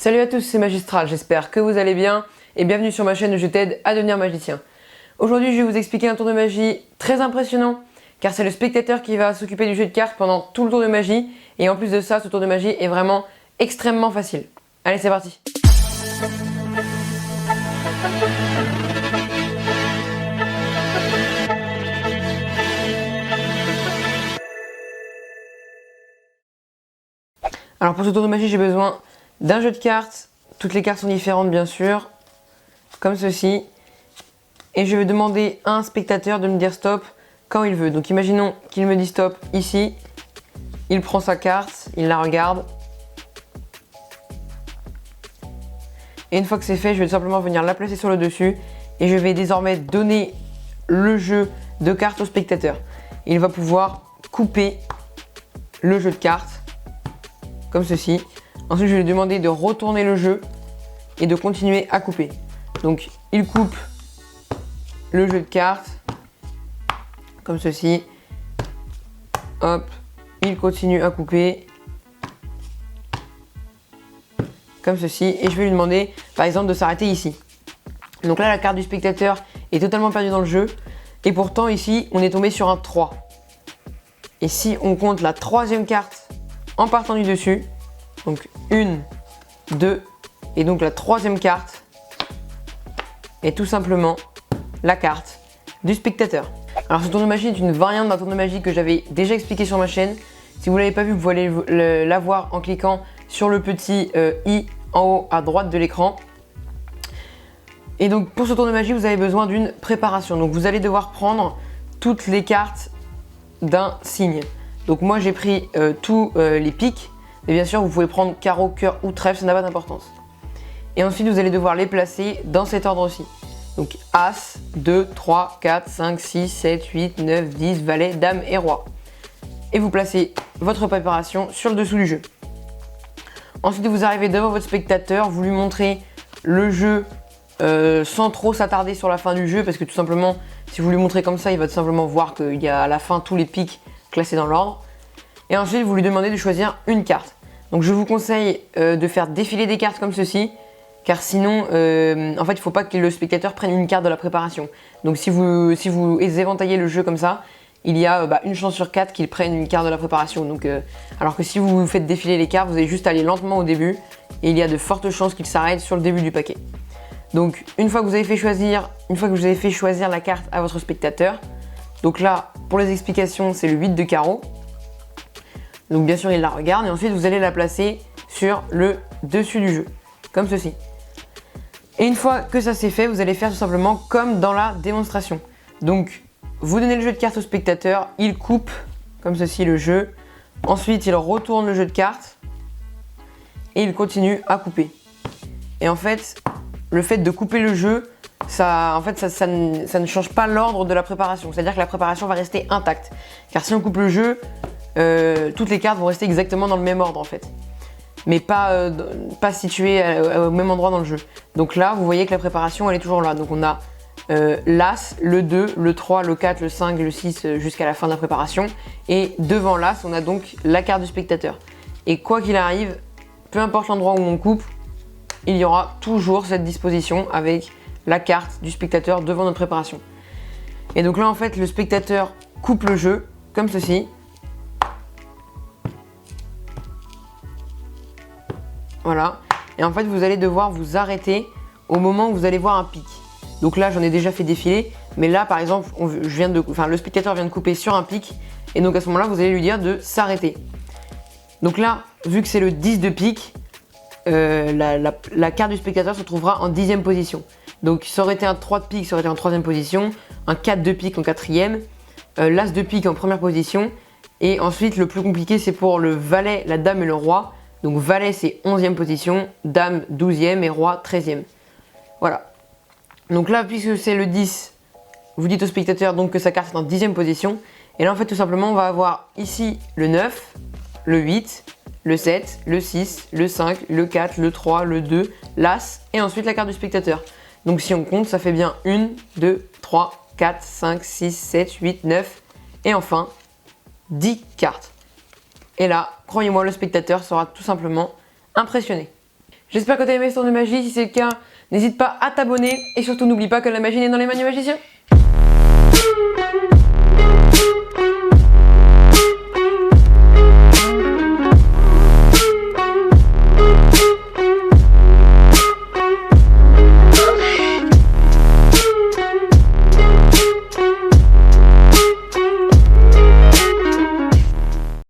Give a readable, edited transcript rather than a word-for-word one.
Salut à tous, c'est Magistral, j'espère que vous allez bien et bienvenue sur ma chaîne où je t'aide à devenir magicien. Aujourd'hui je vais vous expliquer un tour de magie très impressionnant car c'est le spectateur qui va s'occuper du jeu de cartes pendant tout le tour de magie et en plus de ça ce tour de magie est vraiment extrêmement facile. Allez c'est parti. Alors pour ce tour de magie j'ai besoin d'un jeu de cartes, toutes les cartes sont différentes bien sûr, comme ceci. Et je vais demander à un spectateur de me dire stop quand il veut. Donc imaginons qu'il me dit stop ici, il prend sa carte, il la regarde. Et une fois que c'est fait, je vais tout simplement venir la placer sur le dessus et je vais désormais donner le jeu de cartes au spectateur. Il va pouvoir couper le jeu de cartes, comme ceci. Ensuite, je vais lui demander de retourner le jeu et de continuer à couper. Donc, il coupe le jeu de cartes, comme ceci. Hop, il continue à couper, comme ceci. Et je vais lui demander, par exemple, de s'arrêter ici. Donc là, la carte du spectateur est totalement perdue dans le jeu. Et pourtant, ici, on est tombé sur un 3. Et si on compte la troisième carte en partant du dessus, donc 1, 2, et donc la troisième carte est tout simplement la carte du spectateur. Alors ce tour de magie est une variante d'un tour de magie que j'avais déjà expliqué sur ma chaîne. Si vous ne l'avez pas vu, vous pouvez aller la voir en cliquant sur le petit i en haut à droite de l'écran. Et donc pour ce tour de magie, vous avez besoin d'une préparation. Donc vous allez devoir prendre toutes les cartes d'un signe. Donc moi j'ai pris tous les piques. Mais bien sûr, vous pouvez prendre carreau, cœur ou trèfle, ça n'a pas d'importance. Et ensuite, vous allez devoir les placer dans cet ordre aussi. Donc As, 2, 3, 4, 5, 6, 7, 8, 9, 10, valet, dame et roi. Et vous placez votre préparation sur le dessous du jeu. Ensuite, vous arrivez devant votre spectateur, vous lui montrez le jeu sans trop s'attarder sur la fin du jeu. Parce que tout simplement, si vous lui montrez comme ça, il va tout simplement voir qu'il y a à la fin tous les pics classés dans l'ordre. Et ensuite, vous lui demandez de choisir une carte. Donc je vous conseille de faire défiler des cartes comme ceci, car sinon, en fait, il ne faut pas que le spectateur prenne une carte de la préparation. Donc si vous éventaillez le jeu comme ça, il y a une chance sur 4 qu'il prenne une carte de la préparation. Donc, alors que si vous faites défiler les cartes, vous allez juste aller lentement au début, et il y a de fortes chances qu'il s'arrête sur le début du paquet. Donc une fois que vous avez fait choisir la carte à votre spectateur, donc là, pour les explications, c'est le 8 de carreau. Donc bien sûr il la regarde et ensuite vous allez la placer sur le dessus du jeu, comme ceci. Et une fois que ça c'est fait, vous allez faire tout simplement comme dans la démonstration. Donc vous donnez le jeu de cartes au spectateur, il coupe comme ceci le jeu, ensuite il retourne le jeu de cartes et il continue à couper. Et en fait, le fait de couper le jeu, ça ne change pas l'ordre de la préparation, c'est-à-dire que la préparation va rester intacte. Car si on coupe le jeu, toutes les cartes vont rester exactement dans le même ordre en fait, mais pas situées au même endroit dans le jeu. Donc là vous voyez que la préparation elle est toujours là. Donc on a l'As, le 2, le 3, le 4, le 5, le 6 jusqu'à la fin de la préparation. Et devant l'As on a donc la carte du spectateur. Et quoi qu'il arrive, peu importe l'endroit où on coupe, il y aura toujours cette disposition avec la carte du spectateur devant notre préparation. Et donc là en fait le spectateur coupe le jeu comme ceci. Voilà, et en fait vous allez devoir vous arrêter au moment où vous allez voir un pic. Donc là j'en ai déjà fait défiler, mais là par exemple le spectateur vient de couper sur un pic, et donc à ce moment là vous allez lui dire de s'arrêter. Donc là, vu que c'est le 10 de pique, la carte du spectateur se trouvera en 10e position. Donc ça aurait été un 3 de pique, ça aurait été en 3e position, un 4 de pique en 4e, l'As de pique en 1re position, et ensuite le plus compliqué c'est pour le valet, la dame et le roi. Donc valet c'est 11e position, dame 12e et roi 13e. Voilà. Donc là puisque c'est le 10, vous dites au spectateur donc que sa carte est en 10e position. Et là en fait tout simplement on va avoir ici le 9, le 8, le 7, le 6, le 5, le 4, le 3, le 2, l'As et ensuite la carte du spectateur. Donc si on compte ça fait bien 1, 2, 3, 4, 5, 6, 7, 8, 9 et enfin 10 cartes. Et là, croyez-moi, le spectateur sera tout simplement impressionné. J'espère que tu as aimé ce tour de magie. Si c'est le cas, n'hésite pas à t'abonner. Et surtout, n'oublie pas que la magie n'est dans les mains du magicien.